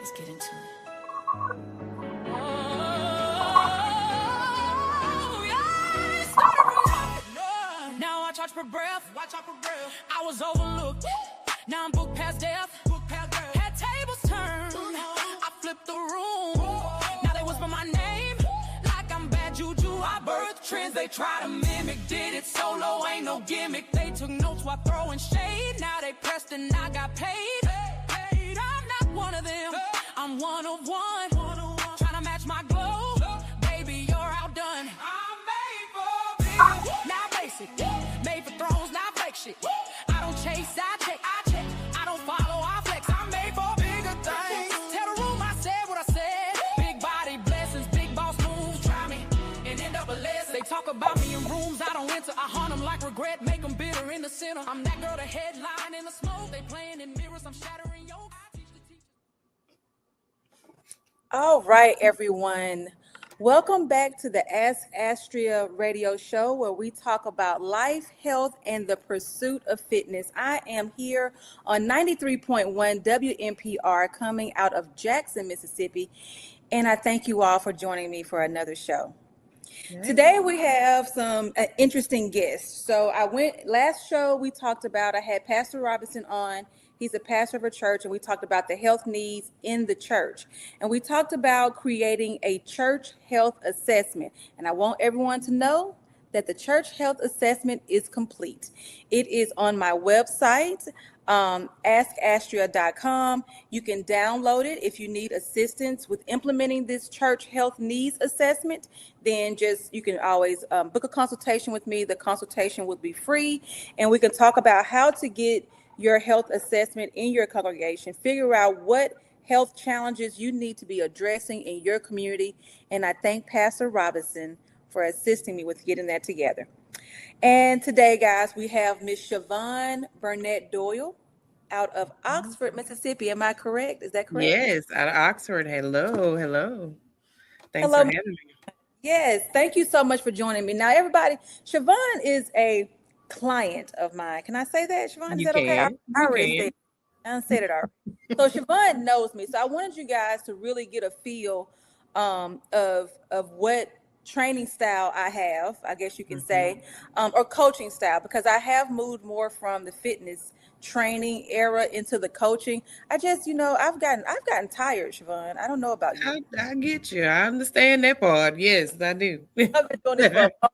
Let's get into it. Now I charge per breath. I was overlooked. Now I'm booked past death. Had tables turned. I flipped the room. Now they whisper my name like I'm bad juju. I birthed trends they try to mimic. Did it solo, ain't no gimmick. They took notes while throwing shade. Now they pressed and I got paid. I'm not one of them. I'm one of one. Trying to match my glow. Baby, you're outdone. I'm made for big. Now basic. Made for thrones, not fake shit. I don't chase, I check. I don't follow, I flex. I'm made for bigger things. Tell the room I said what I said. Big body blessings, big boss moves. Try me and end up a lesson. They talk about me in rooms I don't enter. I haunt them like regret, make them bitter in the center. I'm that girl, the headline in the smoke. They playing in mirrors, I'm shattering yoga. All right, everyone. Welcome back to the Ask Astria radio show where we talk about life, health, and the pursuit of fitness. I am here on 93.1 WNPR coming out of Jackson, Mississippi, and I thank you all for joining me for another show. Today we have some interesting guests. So last show we talked about, I had Pastor Robinson on. He's a pastor of a church, and we talked about the health needs in the church. And we talked about creating a church health assessment. And I want everyone to know that the church health assessment is complete. It is on my website, askastria.com. You can download it. If you need assistance with implementing this church health needs assessment, then you can always book a consultation with me. The consultation will be free, and we can talk about how to get your health assessment in your congregation, figure out what health challenges you need to be addressing in your community. And I thank Pastor Robinson for assisting me with getting that together. And today, guys, we have Miss Shavonne Burnett-Doyle out of Oxford, Mississippi. Am I correct? Is that correct? Yes, out of Oxford. Hello. Thanks Hello. for having me. Yes, thank you so much for joining me. Now, everybody, Shavonne is a client of mine. Can I say that, Shavonne? Is that okay? I already said it. I said it already. So Shavonne knows me. So I wanted you guys to really get a feel of what training style I have, I guess you can say, or coaching style, because I have moved more from the fitness training era into the coaching. I just, I've gotten tired, Shavonne. I don't know about you. I get you. I understand that part. Yes, I do. I've been doing this for a long time,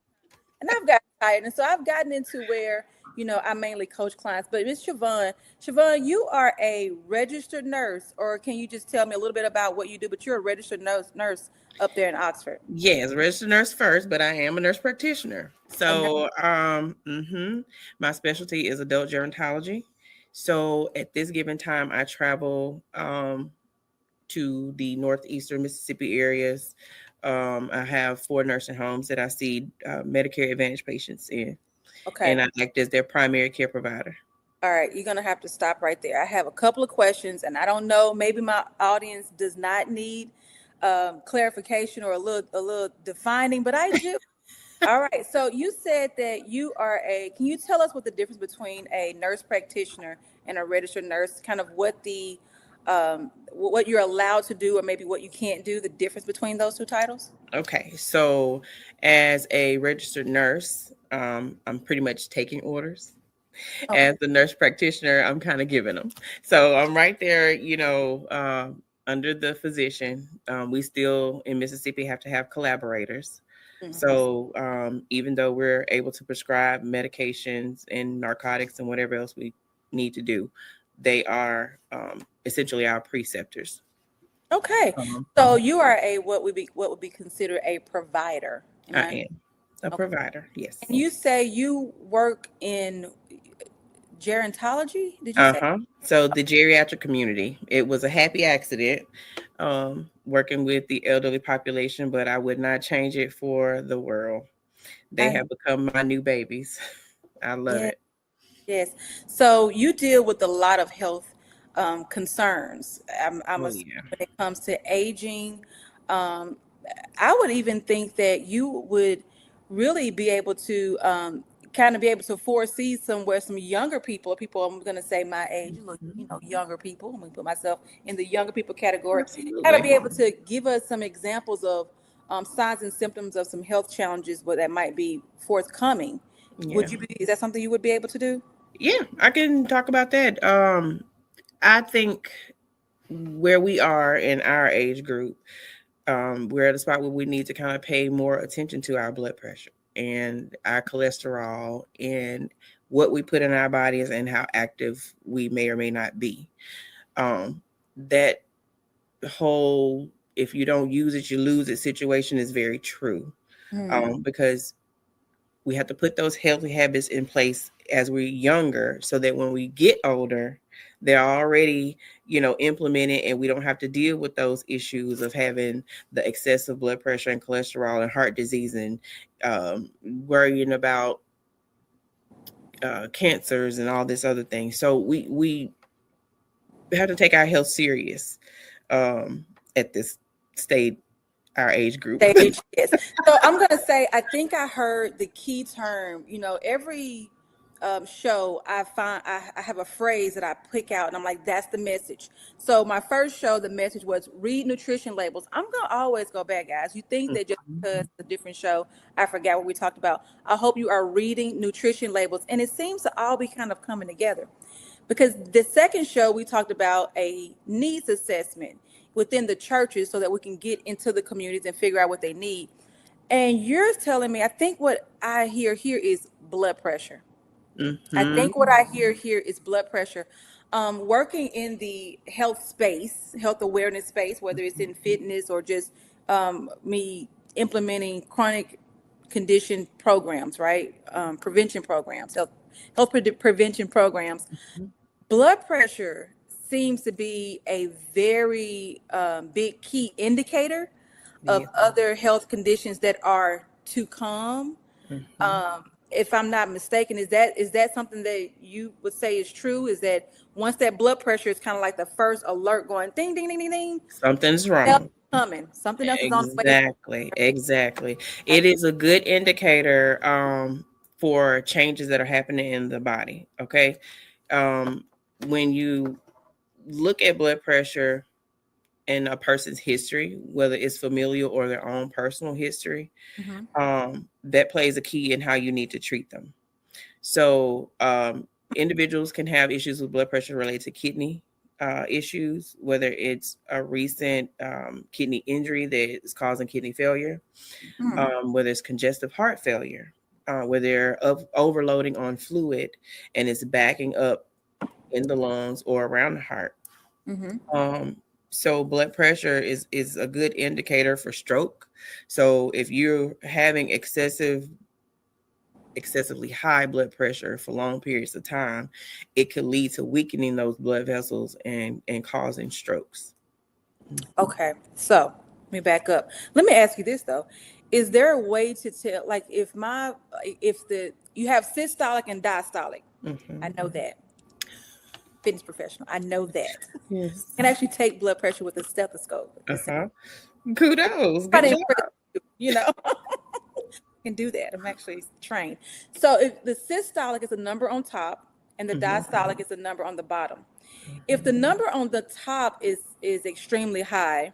and I've gotten tired. And so I've gotten into where, I mainly coach clients. But Miss Shavonne, you are a registered nurse, or can you just tell me a little bit about what you do? But you're a registered nurse up there in Oxford. Yes, registered nurse first, but I am a nurse practitioner. So my specialty is adult gerontology. So at this given time, I travel to the northeastern Mississippi areas. I have 4 nursing homes that I see Medicare Advantage patients in. Okay. And I act as their primary care provider. All right, you're going to have to stop right there. I have a couple of questions, and I don't know, maybe my audience does not need clarification or a little defining, but I do. All right, so you said that you are can you tell us what the difference between a nurse practitioner and a registered nurse, kind of what what you're allowed to do or maybe what you can't do, the difference between those two titles? Okay, so as a registered nurse, I'm pretty much taking orders. Okay. As the nurse practitioner, I'm kind of giving them. So I'm right there, under the physician. We still in Mississippi have to have collaborators. Mm-hmm. So even though we're able to prescribe medications and narcotics and whatever else we need to do, they are essentially our preceptors. Okay, so you are what would be considered a provider. I am a provider. Yes. And you say you work in gerontology? Did you say? So the geriatric community. It was a happy accident, working with the elderly population, but I would not change it for the world. They have become my new babies. I love it. Yes. So you deal with a lot of health concerns. When it comes to aging, I would even think that you would really be able to kind of be able to foresee somewhere some younger people, I'm going to say my age, look, younger people. I'm going to put myself in the younger people category. Kind of Absolutely. be able to give us some examples of signs and symptoms of some health challenges that might be forthcoming. Yeah. Is that something you would be able to do? Yeah, I can talk about that. I think where we are in our age group, we're at a spot where we need to kind of pay more attention to our blood pressure and our cholesterol and what we put in our bodies and how active we may or may not be. That whole if you don't use it, you lose it situation is very true. Because we have to put those healthy habits in place as we're younger so that when we get older, they're already, implemented and we don't have to deal with those issues of having the excessive blood pressure and cholesterol and heart disease and worrying about cancers and all this other thing. So we have to take our health serious at this state, our age group. Stage, yes. So I'm going to say, I think I heard the key term, every show I find, I have a phrase that I pick out and I'm like, that's the message. So my first show, the message was read nutrition labels. I'm going to always go back, guys. You think that just because it's a different show, I forgot what we talked about. I hope you are reading nutrition labels. And it seems to all be kind of coming together. Because the second show, we talked about a needs assessment within the churches so that we can get into the communities and figure out what they need. And you're telling me, I think what I hear here is blood pressure. I think what I hear here is blood pressure. Working in the health space, health awareness space, whether it's in fitness or just me implementing chronic condition programs, right? Prevention programs, health prevention programs. Blood pressure seems to be a very big key indicator of other health conditions that are to come. If I'm not mistaken, is that something that you would say is true? Is that once that blood pressure is kind of like the first alert going ding, ding, ding, ding, ding, Something's else wrong. is coming. Something else is on the way. Exactly. It is a good indicator for changes that are happening in the body. Okay. When you look at blood pressure in a person's history, whether it's familial or their own personal history, that plays a key in how you need to treat them. So individuals can have issues with blood pressure related to kidney issues, whether it's a recent kidney injury that is causing kidney failure, whether it's congestive heart failure, where they're overloading on fluid and it's backing up in the lungs or around the heart. So blood pressure is a good indicator for stroke. So if you're having excessively high blood pressure for long periods of time, it could lead to weakening those blood vessels and causing strokes. Okay, so let me back up. Let me ask you this though: is there a way to tell, like, if you have systolic and diastolic? I know that. Fitness professional, I know that. Yes. Can actually take blood pressure with a stethoscope. Kudos. Good Probably job. can do that. I'm actually trained. So if the systolic is a number on top and the diastolic is a number on the bottom, if the number on the top is extremely high,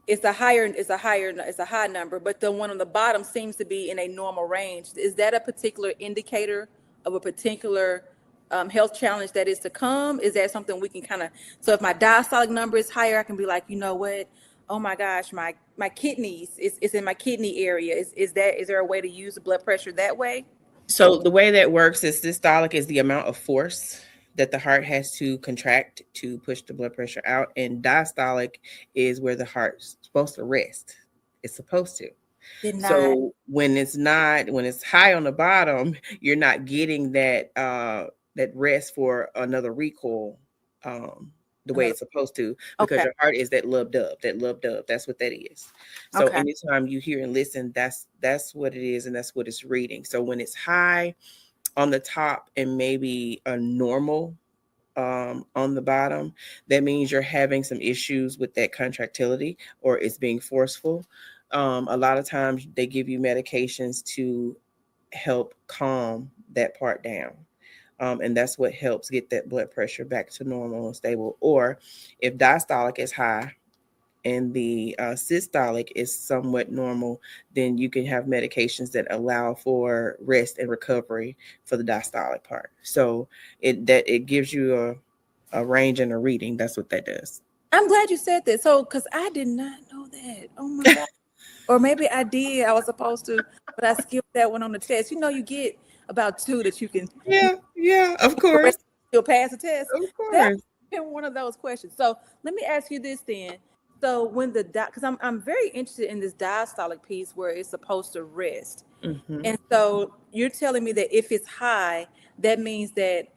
it's a high number, but the one on the bottom seems to be in a normal range. Is that a particular indicator of a particular health challenge that is to come? Is that something we can so if my diastolic number is higher, I can be like, you know what? Oh my gosh, my kidneys is in my kidney area. Is there a way to use the blood pressure that way? So the way that works is systolic is the amount of force that the heart has to contract to push the blood pressure out, and diastolic is where the heart's supposed to rest. It's supposed to. So when it's high on the bottom, you're not getting that rest for another recoil the way it's supposed to, because your heart is that lub dub. That's what that is. So anytime you hear and listen, that's what it is, and that's what it's reading. So when it's high on the top and maybe a normal on the bottom, that means you're having some issues with that contractility or it's being forceful. A lot of times they give you medications to help calm that part down. And that's what helps get that blood pressure back to normal and stable. Or if diastolic is high and the systolic is somewhat normal, then you can have medications that allow for rest and recovery for the diastolic part. So it gives you a range and a reading. That's what that does. I'm glad you said that. So, because I did not know that. Oh my God. Or maybe I did. I was supposed to, but I skipped that one on the test. You get about two that you can Yeah, of course. you'll pass the test. Of That's course. been one of those questions. So let me ask you this then. So when because I'm very interested in this diastolic piece where it's supposed to rest. Hmm. And so you're telling me that if it's high, that means that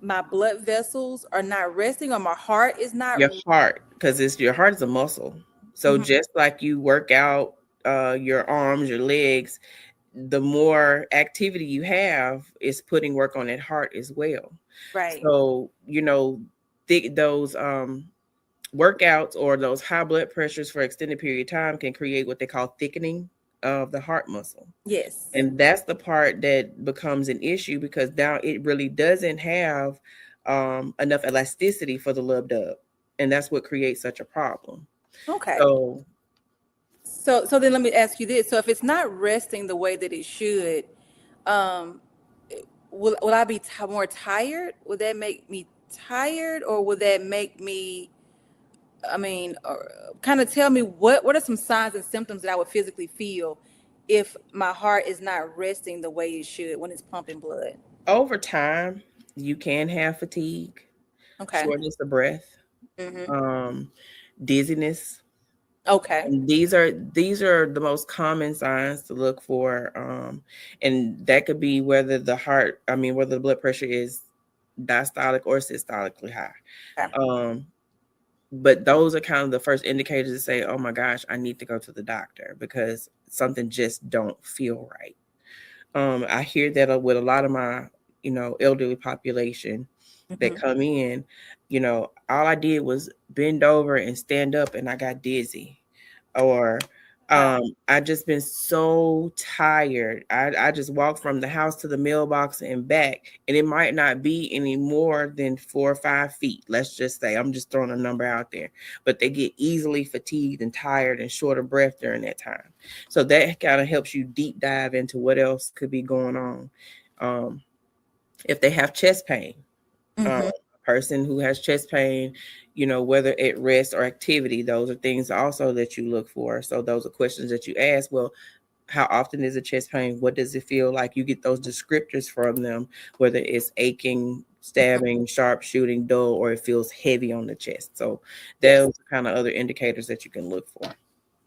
my blood vessels are not resting or my heart is not. Your heart, because it's your heart is a muscle. So Mhm. just like you work out your arms, your legs, the more activity you have is putting work on that heart as well. Right. So, those workouts or those high blood pressures for extended period of time can create what they call thickening of the heart muscle. Yes. And that's the part that becomes an issue because now it really doesn't have enough elasticity for the lub dub. And that's what creates such a problem. Okay. So, So then let me ask you this. So if it's not resting the way that it should, um, will I be more tired? Will that make me tired, or will that make me? I mean, kind of tell me what are some signs and symptoms that I would physically feel if my heart is not resting the way it should when it's pumping blood? over time, you can have fatigue, Okay. shortness of breath, Mm-hmm. um, dizziness. Okay. And these are the most common signs to look for, and that could be whether the blood pressure is diastolic or systolically high. Okay. Um, but those are kind of the first indicators to say, "Oh my gosh, I need to go to the doctor because something just don't feel right." I hear that with a lot of my, elderly population that Mm-hmm. come in. All I did was bend over and stand up, and I got dizzy, or Wow. I just been so tired. I just walked from the house to the mailbox and back, and it might not be any more than 4 or 5 feet. Let's just say I'm just throwing a number out there, but they get easily fatigued and tired and short of breath during that time. So that kind of helps you deep dive into what else could be going on. Um, if they have chest pain, Mm-hmm. a person who has chest pain, whether at rest or activity, those are things also that you look for. So those are questions that you ask. Well, how often is a chest pain? What does it feel like? You get those descriptors from them, whether it's aching, stabbing, sharp shooting, dull, or it feels heavy on the chest. So Yes. those are kind of other indicators that you can look for.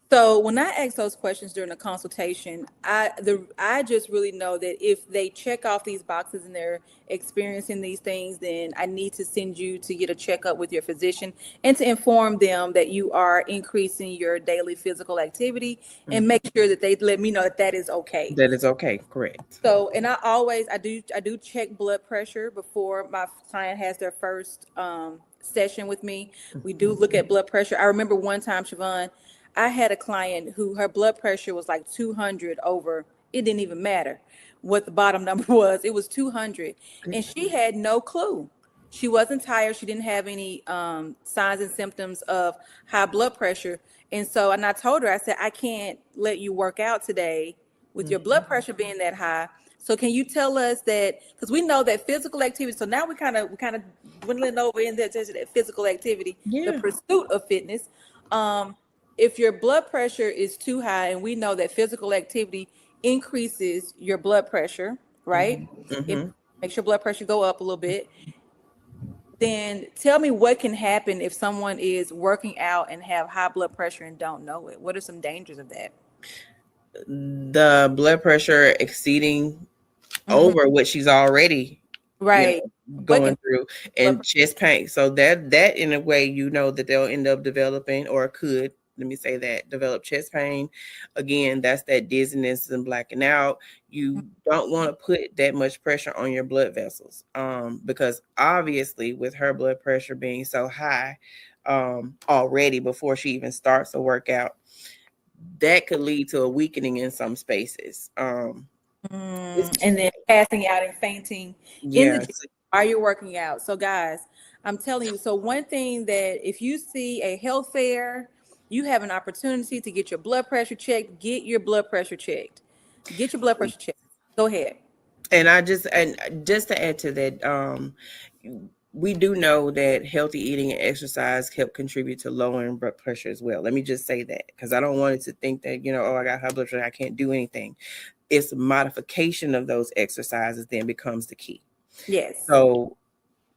So when I ask those questions during the consultation, I just really know that if they check off these boxes and they're experiencing these things, then I need to send you to get a checkup with your physician and to inform them that you are increasing your daily physical activity and Mhm. make sure that they let me know that that is okay. That is okay. Correct. So, and I do check blood pressure before my client has their first session with me. We do Mhm. look at blood pressure. I remember one time, Shavonne, I had a client who her blood pressure was like 200 over. It didn't even matter what the bottom number was. It was 200, and Good. she had no clue. She wasn't tired. She didn't have any signs and symptoms of high blood pressure. And I told her, I said, I can't let you work out today with your blood Mhm. pressure being that high. So can you tell us that, because we know that physical activity, so now we kind of dwindling over in that physical activity, the Yeah. pursuit of fitness. Um, if your blood pressure is too high, and we know that physical activity increases your blood pressure, right? Mhm. It Mhm. makes your blood pressure go up a little bit. Then tell me what can happen if someone is working out and have high blood pressure and don't know it. What are some dangers of that? The blood pressure exceeding Hmm. over what she's already, you Right. know, What can going through, blood and chest pain. So that in a way, that they'll end up developing, or could, let me say that, develop chest pain. Again, that's that dizziness and blacking out. pressure? You don't want to put that much pressure on your blood vessels, because obviously with her blood pressure being so high, already before she even starts a workout, that could lead to a weakening in some spaces. It's And then passing out and fainting in the gym yes. while you're working out. So, guys, I'm telling you. So, one thing that if you see a health fair, you have an opportunity to get your blood pressure checked. Get your blood pressure checked. Get your blood pressure checked. Go ahead. And just to add to that, we do know that healthy eating and exercise help contribute to lowering blood pressure as well. Let me just say that because I don't want it to think that, oh, I got high blood pressure, I can't do anything. It's modification of those exercises then becomes the key. Yes. So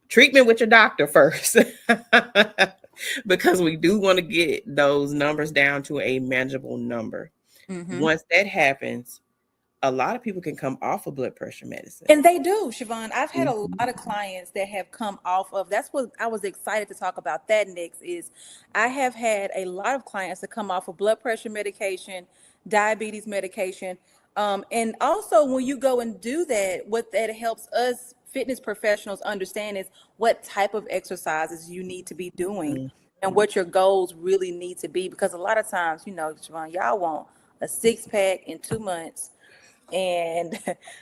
treatment with your doctor first, because we do want to get those numbers down to a manageable number. Mm-hmm. Once that happens, a lot of people can come off of blood pressure medicine. And they do, Shavonne. I've had a Mhm. lot of clients that have come off of. That's what I was excited to talk about. That next is, I have had a lot of clients that come off of blood pressure medication, diabetes medication, and also when you go and do that, what that helps us fitness professionals understand is what type of exercises you need to be doing and what your goals really need to be. Because a lot of times, Shavonne, y'all want a 6-pack in 2 months. And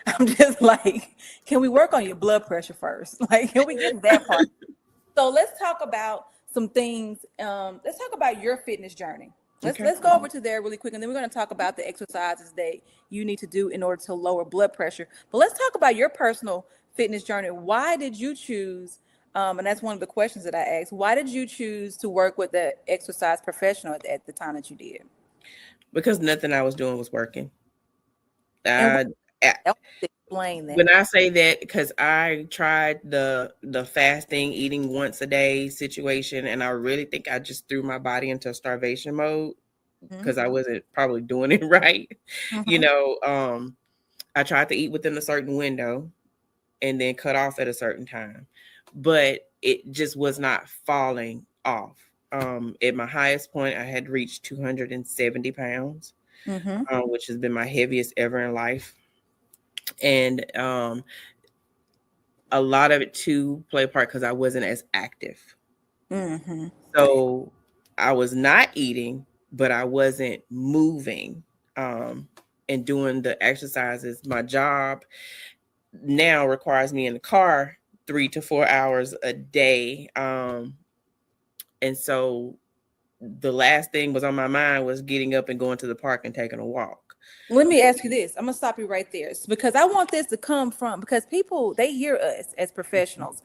I'm just like, can we work on your blood pressure first? Like, can we get to that part? So let's talk about some things. Let's talk about your fitness journey. Let's Okay. let's go over to there really quick, and then we're going to talk about the exercises that you need to do in order to lower blood pressure. But let's talk about your personal fitness journey. Why did you choose? And that's one of the questions that I asked. Why did you choose to work with the exercise professional at the time that you did? Because nothing I was doing was working. And Uh, help explain that. when I say that, because I tried the fasting, eating once a day situation, and I really think I just threw my body into starvation mode Mm-hmm. because I wasn't probably doing it right. You Mm-hmm. know, I tried to eat within a certain window and then cut off at a certain time, but it just was not falling off. At my highest point, I had reached 270 pounds, Mm-hmm. which has been my heaviest ever in life. And a lot of it too played a part because I wasn't as active. Mm-hmm. So I was not eating, but I wasn't moving and doing the exercises. My job now requires me in the car 3 to 4 hours a day. And so the last thing was on my mind was getting up and going to the park and taking a walk. Let me ask you this. I'm gonna stop you right there. Because I want this to come from, because people, they hear us as professionals,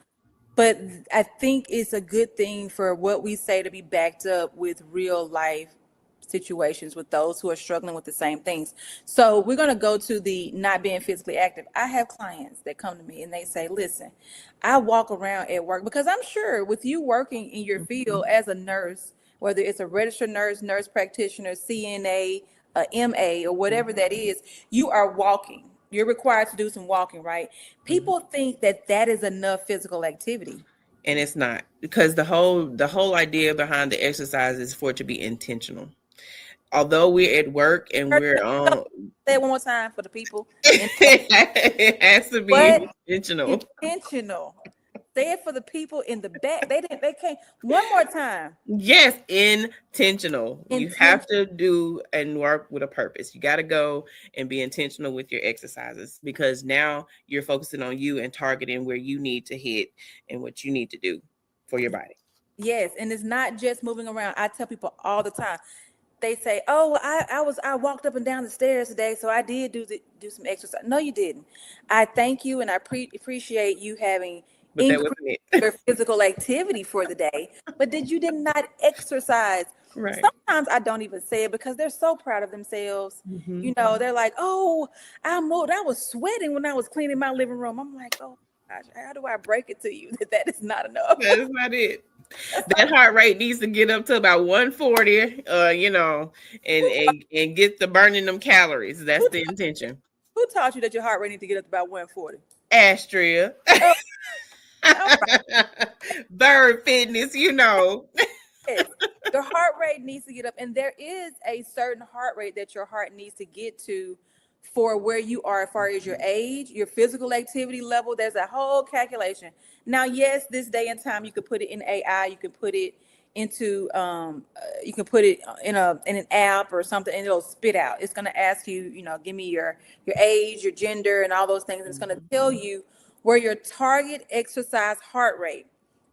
but I think it's a good thing for what we say to be backed up with real life situations with those who are struggling with the same things. So we're going to go to the not being physically active. I have clients that come to me and they say, listen, I walk around at work, because I'm sure with you working in your field as a nurse, whether it's a registered nurse, nurse practitioner, CNA, a MA, or whatever that is, you are walking. You're required to do some walking, right? Mhm. People think that that is enough physical activity. And it's not, because the whole idea behind the exercise is for it to be intentional. Although we're at work and we're on, Say it one more time for the people. it has to What? be intentional. Intentional. Say it for the people in the back. They can't. One more time. Yes, intentional. You have Intentional. to do and work with a purpose. You got to go and be intentional with your exercises, because now you're focusing on you and targeting where you need to hit and what you need to do for your body. Yes, and it's not just moving around. I tell people all the time. They say, "Oh, well, I walked up and down the stairs today, so I did do some exercise." No, you didn't. I thank you, and I appreciate you having But that increased wasn't it. your physical activity for the day. But did not exercise? Right. Sometimes I don't even say it because they're so proud of themselves. Mhm. They're like, "Oh, I moved. I was sweating when I was cleaning my living room." I'm like, "Oh gosh, how do I break it to you that that is not enough?" That is not it. That's That heart rate needs to get up to about 140, and get to burning them calories. That's not. the intention. Who taught you that your heart rate needs to get up to about 140? Astria. Oh, all right. Bird fitness. Yes. Your heart rate needs to get up. And there is a certain heart rate that your heart needs to get to for where you are as far as your age, your physical activity level. There's a whole calculation. Now, yes, this day and time, you could put it in AI, you could put it into you can put it in an app or something, and it'll spit out. It's going to ask you, give me your age, your gender, and all those things. And it's going to tell you where your target exercise heart rate.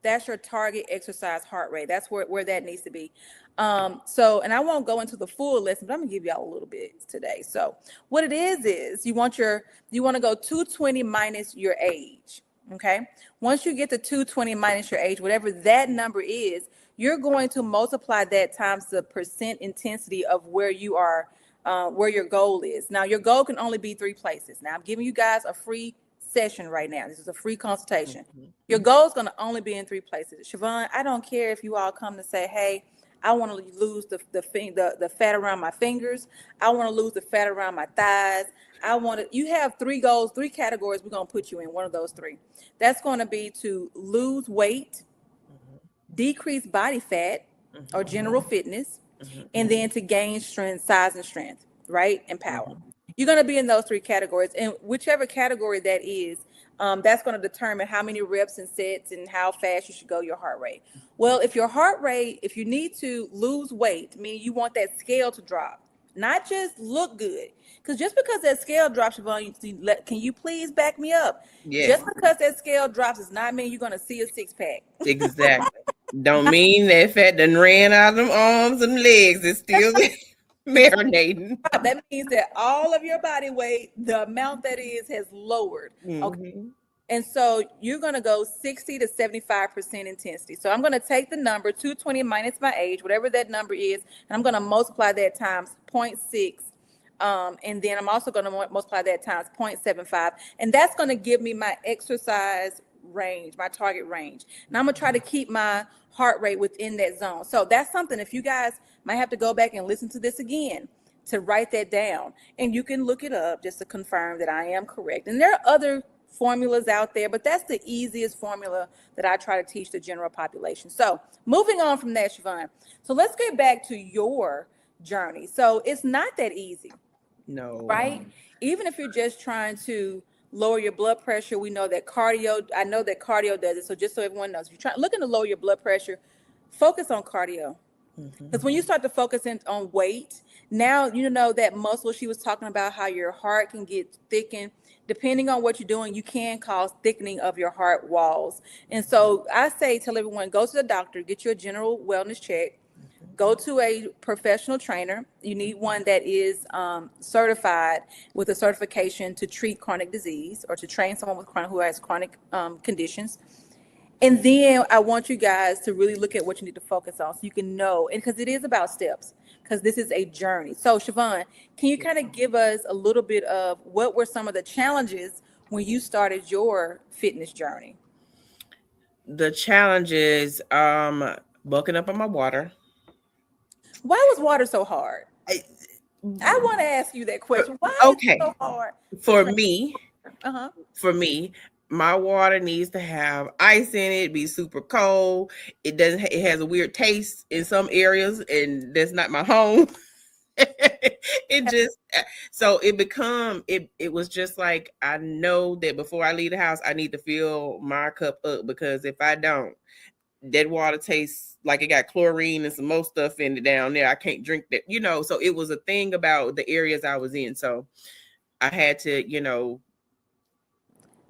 That's your target exercise heart rate. That's where that needs to be. So, and I won't go into the full lesson, but I'm gonna give y'all a little bit today. So what it is you want to go 220 minus your age. Okay. Once you get to 220 minus your age, whatever that number is, you're going to multiply that times the percent intensity of where you are, where your goal is. Now, your goal can only be 3 places. Now, I'm giving you guys a free session right now. This is a free consultation. Your goal is going to only be in 3 places. Shavonne, I don't care if you all come to say, hey, I want to lose the fat around my fingers. I want to lose the fat around my thighs. You have 3 goals, 3 categories. We're going to put you in one of those 3. That's going to be to lose weight, decrease body fat or general fitness, and then to gain strength, size and strength, right? And power. You're going to be in those 3 categories, and whichever category that is, that's going to determine how many reps and sets and how fast you should go your heart rate. Well, if you need to lose weight, meaning you want that scale to drop, not just look good. Because just because that scale drops, Shavonne, can you please back me up? Yeah. Just because that scale drops does not mean you're going to see a 6-pack. Exactly. Don't mean that fat done ran out of them arms and legs. It's still marinating. That means that all of your body weight, the amount that is, has lowered. Okay. And so you're going to go 60 to 75% intensity. So I'm going to take the number 220 minus my age, whatever that number is, and I'm going to multiply that times 0.6. And then I'm also going to multiply that times 0.75. And that's going to give me my exercise range, my target range. And I'm going to try to keep my heart rate within that zone. So that's something, if you guys might have to go back and listen to this again, to write that down. And you can look it up just to confirm that I am correct. And there are other formulas out there, but that's the easiest formula that I try to teach the general population. So moving on from that, Shavonne. So let's get back to your journey. So it's not that easy. No. Right? Even if you're just trying to lower your blood pressure, I know that cardio does it. So just so everyone knows, if you're looking to lower your blood pressure, focus on cardio. Because when you start to focus on weight, now you know that muscle she was talking about, how your heart can get thickened. Depending on what you're doing, you can cause thickening of your heart walls. And so I tell everyone, go to the doctor, get your general wellness check, go to a professional trainer. You need one that is certified with a certification to treat chronic disease or to train someone who has chronic conditions. And then I want you guys to really look at what you need to focus on so you can know, and because it is about steps, because this is a journey. So Shavonne, can you kind of give us a little bit of what were some of the challenges when you started your fitness journey? The challenges, bulking up on my water. Why was water so hard? I want to ask you that question. Why is it so hard? For me, my water needs to have ice in it, be super cold. It has a weird taste in some areas, and that's not my home. It was just like, I know that before I leave the house, I need to fill my cup up, because if I don't, that water tastes like it got chlorine and some more stuff in it down there. I can't drink that, so it was a thing about the areas I was in. So I had to,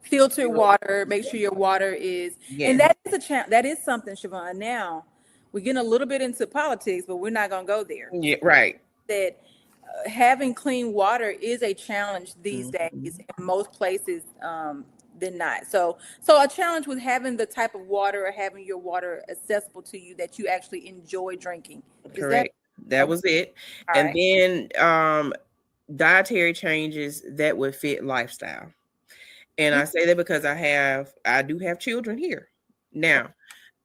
filter water, make sure your water is, and that is a challenge. That is something, Shavonne. Now we're getting a little bit into politics, but we're not going to go there. Yeah, right. That having clean water is a challenge these days in most places than not. So a challenge with having the type of water or having your water accessible to you that you actually enjoy drinking. Correct. That was it. All and right. Then dietary changes that would fit lifestyle. And I say that because I do have children here. Now,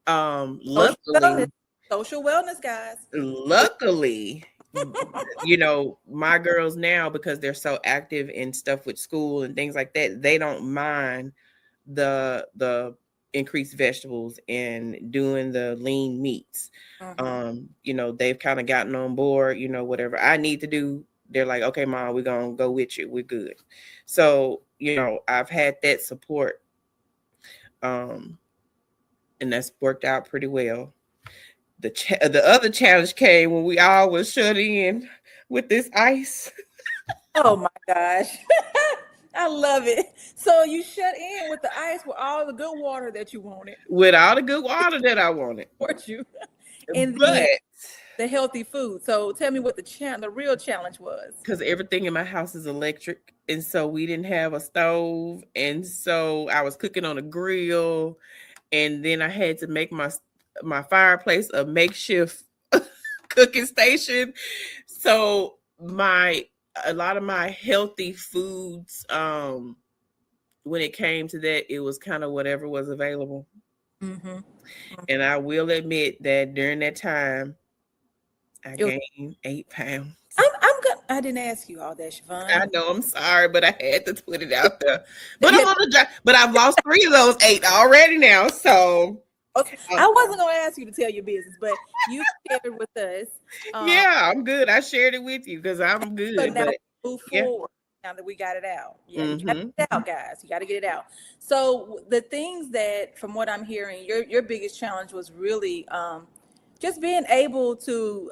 luckily, social wellness, guys. Luckily, my girls now, because they're so active in stuff with school and things like that, they don't mind the increased vegetables and doing the lean meats. They've kind of gotten on board, whatever I need to do, they're like, okay, mom, we're gonna go with you. We're good. So, I've had that support. And that's worked out pretty well. The other challenge came when we all was shut in with this ice. Oh my gosh. I love it. So you shut in with the ice with all the good water that you wanted. With all the good water that I wanted. Weren't you? And But then the healthy food. So tell me what the real challenge was. because everything in my house is electric, and so we didn't have a stove, and so I was cooking on a grill, and then I had to make my fireplace a makeshift cooking station. So a lot of my healthy foods, when it came to that, it was kind of whatever was available. Mm-hmm. And I will admit that during that time, I gained 8 pounds. I'm good. I didn't ask you all that, Shavonne. I know, I'm sorry, but I had to put it out there. But I'm on the drive. But I've lost 3 of those 8 already now. So okay. I wasn't gonna ask you to tell your business, but you shared with us. Yeah, I'm good. I shared it with you because I'm good. So now but move forward. Now that we got it out. Yeah, you Mm-hmm. got to get it out, guys. You got to get it out. So the things that, from what I'm hearing, your biggest challenge was really just being able to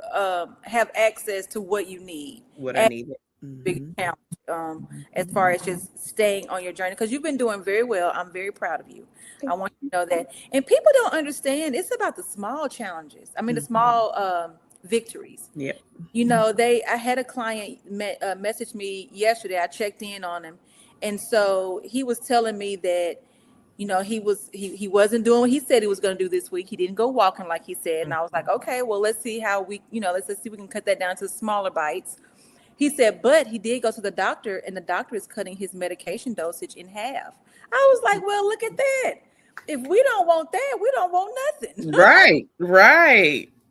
have access to what you need. What I needed. Big challenge as far as just staying on your journey, because you've been doing very well. I'm very proud of you. I want you to know that. And people don't understand, it's about the small challenges. I mean, the small victories. Yep. I had a client message me yesterday. I checked in on him, and so he was telling me that he wasn't doing what he said he was going to do this week. He didn't go walking like he said. And I was like, okay, well, let's see how let's see if we can cut that down to smaller bites. He said, but he did go to the doctor, and the doctor is cutting his medication dosage in half. I was like, well, look at that. If we don't want that, we don't want nothing. Right.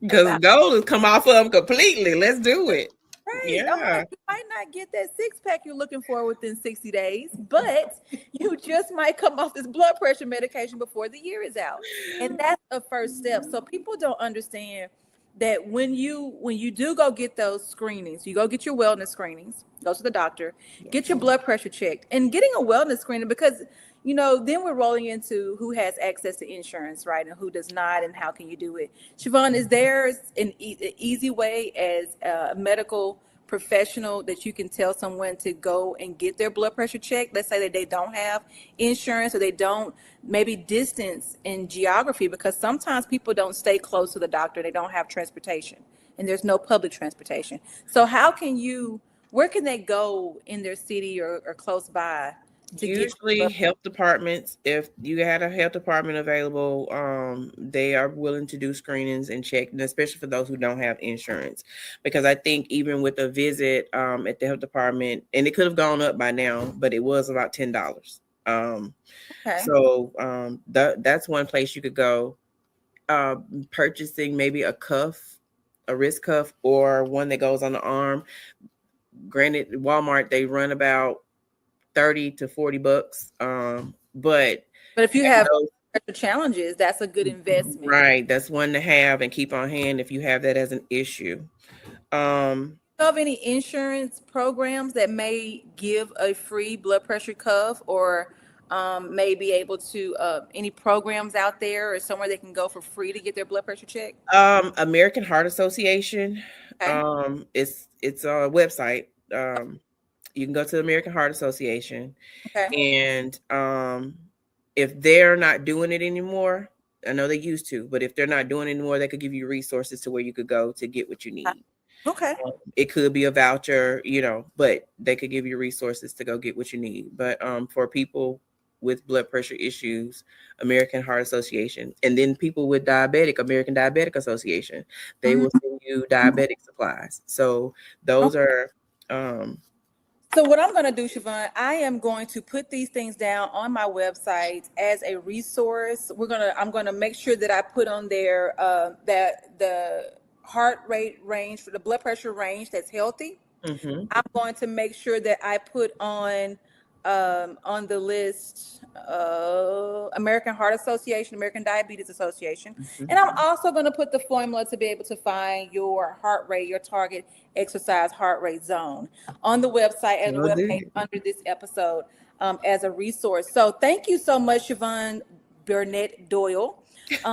Because the goal is come off of them completely. Let's do it. Right. Yeah. You might not get that 6-pack you're looking for within 60 days, but you just might come off this blood pressure medication before the year is out. And that's a first step. So people don't understand that when you do go get those screenings, you go get your wellness screenings, go to the doctor, get your blood pressure checked, and getting a wellness screening, because then we're rolling into who has access to insurance, right, and who does not, and how can you do it. Shavonne, is there an easy way as a medical professional that you can tell someone to go and get their blood pressure checked? Let's say that they don't have insurance, or they don't, maybe distance in geography, because sometimes people don't stay close to the doctor. They don't have transportation, and there's no public transportation. So where can they go in their city or close by? Usually health departments, if you had a health department available, they are willing to do screenings and check, and especially for those who don't have insurance, because I think even with a visit at the health department, and it could have gone up by now, but it was about $10. So that's one place you could go. Purchasing maybe a wrist cuff, or one that goes on the arm. Granted, Walmart, they run about $30 to $40. But if you have challenges, that's a good investment. Right. That's one to have and keep on hand if you have that as an issue. Do you have any insurance programs that may give a free blood pressure cuff, or may be able to any programs out there or somewhere they can go for free to get their blood pressure checked? American Heart Association. Okay. It's a website. You can go to the American Heart Association. Okay. And if they're not doing it anymore, I know they used to, but if they're not doing it anymore, they could give you resources to where you could go to get what you need. Okay. It could be a voucher, but they could give you resources to go get what you need. But for people with blood pressure issues, American Heart Association, and then people with American Diabetic Association, they will send you diabetic supplies. So those are So what I'm going to do, Shavonne, I am going to put these things down on my website as a resource. I'm going to make sure that I put on there that the heart rate range, for the blood pressure range that's healthy. I'm going to make sure that I put on on the list, American Heart Association, American Diabetes Association. Mhm. And I'm also going to put the formula to be able to find your heart rate, your target exercise heart rate zone on the website and the Will webpage do. under this episode as a resource. So thank you so much, Shavonne Burnett-Doyle,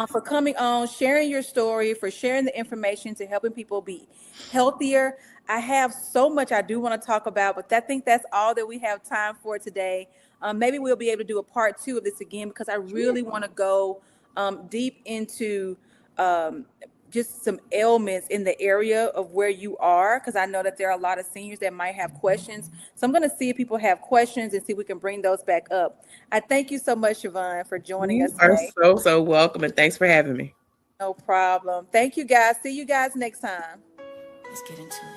for coming on, sharing your story, for sharing the information to helping people be healthier. I have so much I do want to talk about, but I think that's all that we have time for today. Maybe we'll be able to do a part 2 of this again, because I really want to go deep into just some ailments in the area of where you are, because I know that there are a lot of seniors that might have questions. So I'm going to see if people have questions and see if we can bring those back up. I thank you so much, Shavonne, for joining us You are today. so welcome, and thanks for having me. No problem. Thank you, guys. See you guys next time. Let's get into it.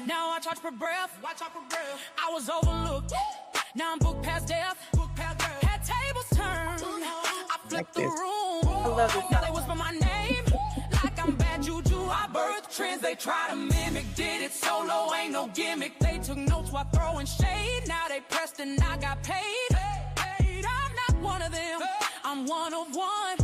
Now I charge per breath. I was overlooked. Now I'm booked past death. Had tables turned. I flipped the this. room. I love this Now they song. whisper my name like I'm bad juju. I birthed trends they try to mimic. Did it solo, ain't no gimmick. They took notes while throwing shade. Now they pressed and I got paid. I'm not one of them. I'm one of one.